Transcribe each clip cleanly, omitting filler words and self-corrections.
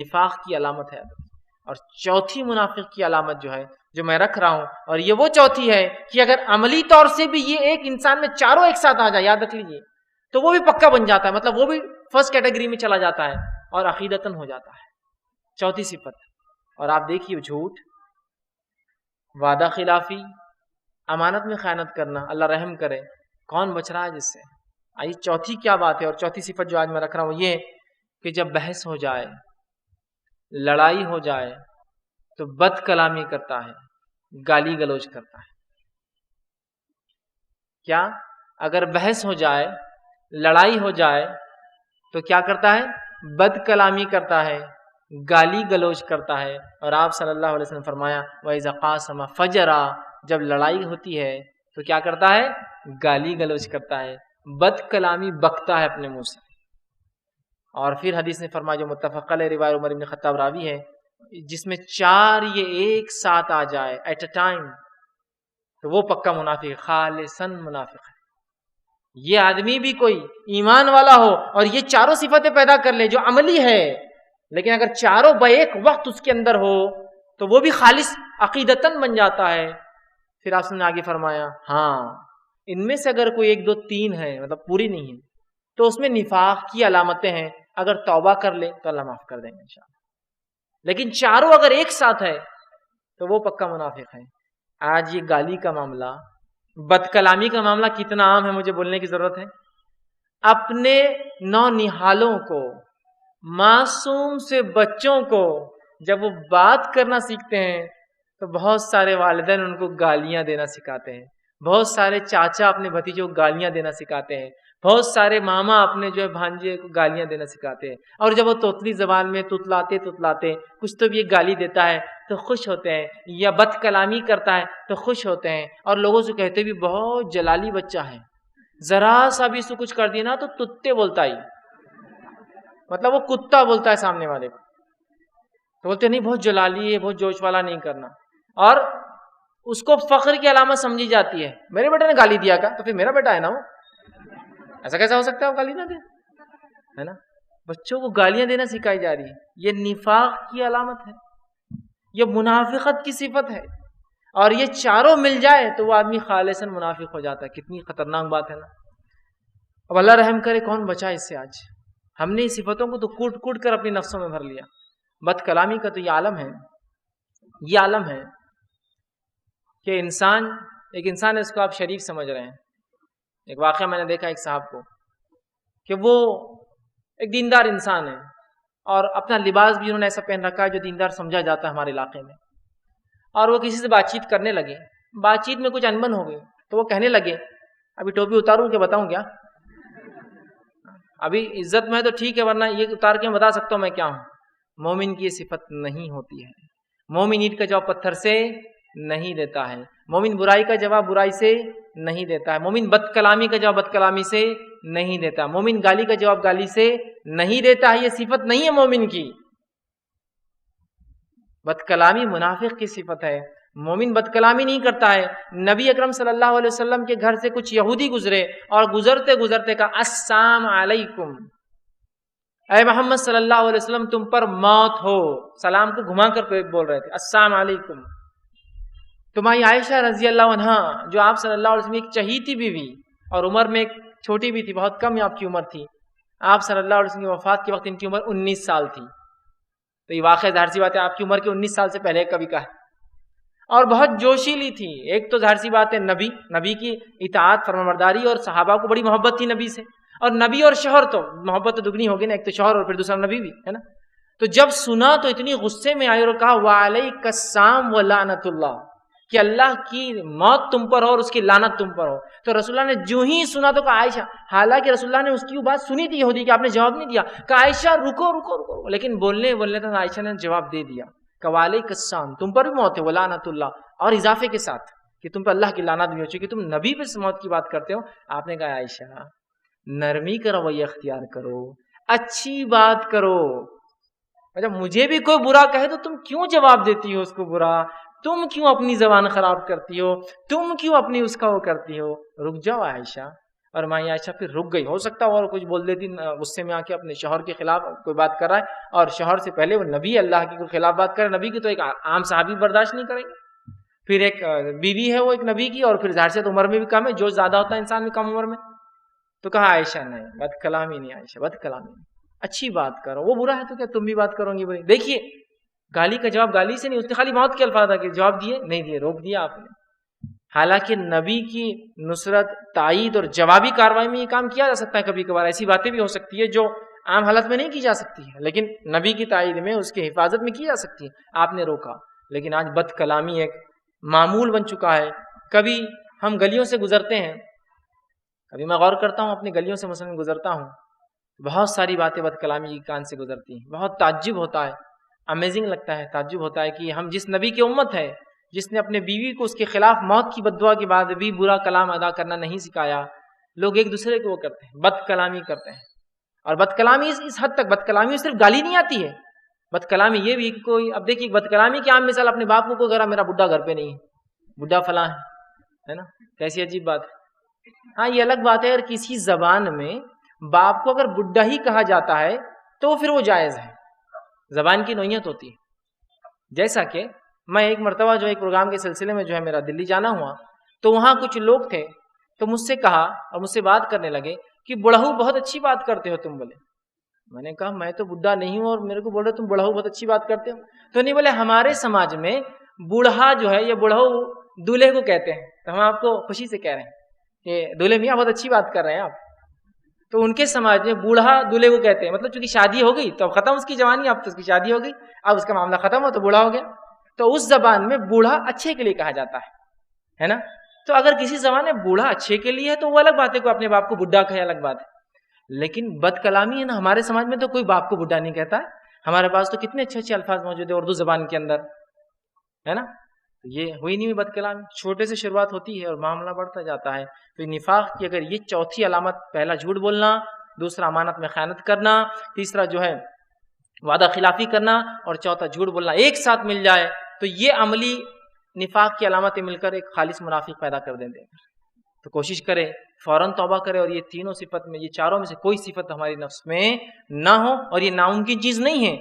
نفاق کی علامت ہے. اور چوتھی منافق کی علامت جو ہے جو میں رکھ رہا ہوں، اور یہ وہ چوتھی ہے کہ اگر عملی طور سے بھی یہ ایک انسان میں چاروں ایک ساتھ آ جائے، یاد رکھ لیجیے، تو وہ بھی پکا بن جاتا ہے، مطلب وہ بھی فرسٹ کیٹیگری میں چلا جاتا ہے اور عقیدتاً ہو جاتا ہے. چوتھی صفت. اور آپ دیکھیے جھوٹ، وعدہ خلافی، امانت میں خیانت کرنا، اللہ رحم کرے کون بچ رہا ہے جس سے. آئیے چوتھی کیا بات ہے، اور چوتھی صفت جو آج میں رکھ رہا ہوں یہ کہ جب بحث ہو جائے، لڑائی ہو جائے تو بد کلامی کرتا ہے، گالی گلوچ کرتا ہے. کیا؟ اگر بحث ہو جائے، لڑائی ہو جائے تو کیا کرتا ہے؟ بد کلامی کرتا ہے، گالی گلوچ کرتا ہے. اور آپ صلی اللہ علیہ وسلم فرمایا وَإِذَا قَاسَمَ فَجَرَا، جب لڑائی ہوتی ہے تو کیا کرتا ہے؟ گالی گلوچ کرتا ہے، بد کلامی بکتا ہے اپنے منہ سے. اور پھر حدیث نے فرمایا جو متفق علیہ روایت عمر بن خطاب راوی ہے، جس میں چار یہ ایک ساتھ آ جائے ایٹ اے ٹائم تو وہ پکا منافق ہے، خالصاً منافق ہے. یہ آدمی بھی کوئی ایمان والا ہو اور یہ چاروں صفتیں پیدا کر لے جو عملی ہے، لیکن اگر چاروں بیک وقت اس کے اندر ہو تو وہ بھی خالص عقیدتاً بن جاتا ہے. پھر آپ نے آگے فرمایا ہاں ان میں سے اگر کوئی ایک دو تین ہے، مطلب پوری نہیں ہے، تو اس میں نفاق کی علامتیں ہیں، اگر توبہ کر لے تو اللہ معاف کر دیں گے انشاءاللہ. لیکن چاروں اگر ایک ساتھ ہے تو وہ پکا منافق ہے. آج یہ گالی کا معاملہ، بد کلامی کا معاملہ کتنا عام ہے، مجھے بولنے کی ضرورت ہے. اپنے نونہالوں کو، معصوم سے بچوں کو جب وہ بات کرنا سیکھتے ہیں تو بہت سارے والدین ان کو گالیاں دینا سکھاتے ہیں، بہت سارے چاچا اپنے بھتیجوں کو گالیاں دینا سکھاتے ہیں، بہت سارے ماما اپنے جو ہے بھانجے کو گالیاں دینا سکھاتے ہیں. اور جب وہ توتلی زبان میں تتلاتے کچھ تو بھی یہ گالی دیتا ہے تو خوش ہوتے ہیں، یا بد کلامی کرتا ہے تو خوش ہوتے ہیں، اور لوگوں سے کہتے بھی بہت جلالی بچہ ہے، ذرا سا بھی اس کو کچھ کر دینا تو تتے بولتا ہی، مطلب وہ کتا بولتا ہے سامنے والے کو، تو بولتے نہیں بہت جلالی ہے، بہت جوش والا نہیں کرنا. اور اس کو فخر کی علامت سمجھی جاتی ہے، میرے بیٹے نے گالی دیا کا تو پھر میرا بیٹا ہے نا وہ، ایسا کیسا ہو سکتا ہے وہ گالی نہ دے، ہے نا. بچوں کو گالیاں دینا سکھائی جا رہی ہے، یہ نفاق کی علامت ہے، یہ منافقت کی صفت ہے. اور یہ چاروں مل جائے تو وہ آدمی خالصاً منافق ہو جاتا ہے. کتنی خطرناک بات ہے نا. اب اللہ رحم کرے کون بچا اس سے. آج ہم نے اس صفتوں کو تو کوٹ کوٹ کر اپنی نفسوں میں بھر لیا. بد کلامی کا تو یہ عالم ہے، یہ عالم ہے کہ ایک انسان ہے، اس کو آپ شریف سمجھ رہے ہیں. ایک واقعہ میں نے دیکھا ایک صاحب کو کہ وہ ایک دیندار انسان ہے اور اپنا لباس بھی انہوں نے ایسا پہن رکھا ہے جو دیندار سمجھا جاتا ہے ہمارے علاقے میں. اور وہ کسی سے بات چیت کرنے لگے، بات چیت میں کچھ انبن ہو گئے تو وہ کہنے لگے ابھی ٹوپی اتاروں کہ بتاؤں کیا؟ ابھی عزت میں تو ٹھیک ہے، ورنہ یہ اتار کے میں بتا سکتا ہوں میں کیا ہوں. مومن کی یہ صفت نہیں ہوتی ہے. مومن اینٹ کا جواب پتھر سے نہیں دیتا ہے، مومن برائی کا جواب برائی سے نہیں دیتا ہے، مومن بد کلامی کا جواب بد کلامی سے نہیں دیتا، مومن گالی کا جواب گالی سے نہیں دیتا ہے. یہ صفت نہیں ہے مومن کی. بد کلامی منافق کی صفت ہے. مومن بد کلامی نہیں کرتا ہے. نبی اکرم صلی اللہ علیہ وسلم کے گھر سے کچھ یہودی گزرے اور گزرتے گزرتے کہا السلام علیکم، اے محمد صلی اللہ علیہ وسلم تم پر موت ہو. سلام کو گھما کر بول رہے تھے السلام علیکم. تمہاری عائشہ رضی اللہ عنہا جو آپ صلی اللہ علیہ وسلم ایک چہیتی بیوی اور عمر میں ایک چھوٹی بھی تھی، بہت کم آپ کی عمر تھی. آپ صلی اللہ علیہ وسلم کی وفات کے وقت ان کی عمر 19 سال تھی. تو یہ واقعہ ظاہر سی بات ہے آپ کی عمر کے 19 سال سے پہلے کبھی کا ہے. اور بہت جوشیلی تھی. ایک تو ظاہر سی بات ہے نبی کی اطاعت فرمانبرداری اور صحابہ کو بڑی محبت تھی نبی سے، اور نبی اور شوہر تو محبت تو دگنی ہوگی نا، ایک تو شوہر اور پھر دوسرا نبی بھی ہے نا. تو جب سنا تو اتنی غصے میں آئی اور کہا وعلیک السلام ولعنت اللہ، کہ اللہ کی موت تم پر ہو اور اس کی لعنت تم پر ہو. تو رسول اللہ نے جو ہی سنا تو کہا عائشہ، حالانکہ رسول اللہ نے اس کی بات سنی تھی یہودی کہ آپ نے جواب نہیں دیا، کہا عائشہ رکو رکو رکو، لیکن بولنے تک عائشہ نے جواب دے دیا کہ وعلیک السلام تم پر بھی موت ہے ولعنت اللہ، اور اضافے کے ساتھ کہ تم پر اللہ کی لعنت بھی ہو چکی، تم نبی پہ موت کی بات کرتے ہو. آپ نے کہا عائشہ نرمی کا رویہ اختیار کرو، اچھی بات کرو. اچھا مجھے بھی کوئی برا کہے تو تم کیوں جواب دیتی ہو اس کو برا؟ تم کیوں اپنی زبان خراب کرتی ہو؟ تم کیوں اپنی اس کا وہ کرتی ہو؟ رک جاؤ عائشہ. اور ماں عائشہ پھر رک گئی. ہو سکتا اور کچھ بول دیتی غصے میں آ کے اپنے شوہر کے خلاف کوئی بات کر رہا ہے, اور شوہر سے پہلے وہ نبی اللہ کی کوئی خلاف بات کرے, نبی کی تو ایک عام صحابی برداشت نہیں کریں گے. پھر ایک بیوی ہے وہ ایک نبی کی, اور پھر ظاہر سے عمر میں بھی کم ہے, جو زیادہ ہوتا ہے انسان میں کم عمر میں. تو کہا عائشہ نہیں, بد کلامی نہیں عائشہ, بد کلامی نہیں, اچھی بات کرو. وہ برا ہے تو کیا تم بھی بات کرو گی بری؟ دیکھیے گالی کا جواب گالی سے نہیں, اس نے خالی موت کے الفاظ آ کے جواب دیے نہیں دیے, روک دیا آپ نے. حالانکہ نبی کی نصرت, تائید اور جوابی کاروائی میں یہ کام کیا جا سکتا ہے. کبھی کبھار ایسی باتیں بھی ہو سکتی ہے جو عام حالت میں نہیں کی جا سکتی ہے, لیکن نبی کی تائید میں, اس کی حفاظت میں کی جا سکتی ہے. آپ نے روکا. لیکن آج بد کلامی ایک معمول بن چکا ہے. کبھی ہم گلیوں سے گزرتے ہیں, کبھی میں غور کرتا ہوں اپنی گلیوں سے مثلا گزرتا ہوں, بہت ساری باتیں بد کلامی کی کان سے گزرتی ہیں. بہت تعجب ہوتا ہے, امیزنگ لگتا ہے, تعجب ہوتا ہے کہ ہم جس نبی کی امت ہے, جس نے اپنے بیوی کو اس کے خلاف موت کی بد دعا کے بعد بھی برا کلام ادا کرنا نہیں سکھایا, لوگ ایک دوسرے کو وہ کرتے ہیں, بد کلامی کرتے ہیں. اور بد کلامی اس حد تک, بد کلامی صرف گالی نہیں آتی ہے, بد کلامی یہ بھی کوئی, اب دیکھیے بد کلامی کی عام مثال اپنے باپ کو اگر میرا بڈھا گھر پہ نہیں ہے, بڈھا فلاں ہے نا, کیسی عجیب بات ہے. ہاں یہ الگ بات ہے اگر کسی زبان میں باپ کو اگر بڈھا ہی کہا جاتا ہے تو پھر وہ جائز ہے, زبان کی نوعیت ہوتی ہے. جیسا کہ میں ایک مرتبہ جو ایک پروگرام کے سلسلے میں جو ہے میرا دلی جانا ہوا, تو وہاں کچھ لوگ تھے تو مجھ سے کہا اور مجھ سے بات کرنے لگے کہ بڑہو بہت اچھی بات کرتے ہو تم. بولے میں نے کہا میں تو بڈھا نہیں ہوں اور میرے کو بول رہے تم بڑہو بہت اچھی بات کرتے ہو. تو نہیں, بولے ہمارے سماج میں بوڑھا جو ہے یہ بڑہو دولہے کو کہتے ہیں, تو ہم آپ کو خوشی سے کہہ رہے ہیں کہ دولہے میاں بہت اچھی بات کر رہے ہیں آپ. تو ان کے سماج میں بوڑھا دولہے کو کہتے ہیں, مطلب چونکہ شادی ہو گئی تو اب ختم اس کی جوانی, اب تو اس کی شادی ہو گئی, اب اس کا معاملہ ختم ہو تو بوڑھا ہو گیا. تو اس زبان میں بوڑھا اچھے کے لیے کہا جاتا ہے نا. تو اگر کسی زبان میں بوڑھا اچھے کے لیے ہے تو وہ الگ بات ہے, کوئی اپنے باپ کو بڈھا کہے الگ بات ہے. لیکن بد کلامی ہے نا, ہمارے سماج میں تو کوئی باپ کو بڈھا نہیں کہتا ہے. ہمارے پاس تو کتنے اچھے اچھے الفاظ موجود ہیں اردو زبان کے اندر, ہے نا. یہ ہوئی نہیں بد کلامی, چھوٹے سے شروعات ہوتی ہے اور معاملہ بڑھتا جاتا ہے. تو نفاق کی اگر یہ چوتھی علامت, پہلا جھوٹ بولنا, دوسرا امانت میں خیانت کرنا, تیسرا جو ہے وعدہ خلافی کرنا, اور چوتھا جھوٹ بولنا ایک ساتھ مل جائے تو یہ عملی نفاق کی علامتیں مل کر ایک خالص منافق پیدا کر دیں گے. تو کوشش کرے فوراً توبہ کرے, اور یہ تینوں صفت میں, یہ چاروں میں سے کوئی صفت ہماری نفس میں نہ ہو. اور یہ ناممکن چیز نہیں ہے,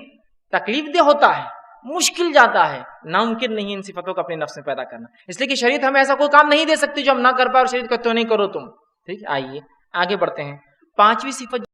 تکلیف دہ ہوتا ہے, مشکل جاتا ہے, ناممکن نہیں ان صفتوں کو اپنے نفس میں پیدا کرنا. اس لیے کہ شریعت ہمیں ایسا کوئی کام نہیں دے سکتی جو ہم نہ کر پائے, اور شریعت کہتے ہو نہیں کرو تم. ٹھیک, آئیے آگے بڑھتے ہیں. پانچویں صفت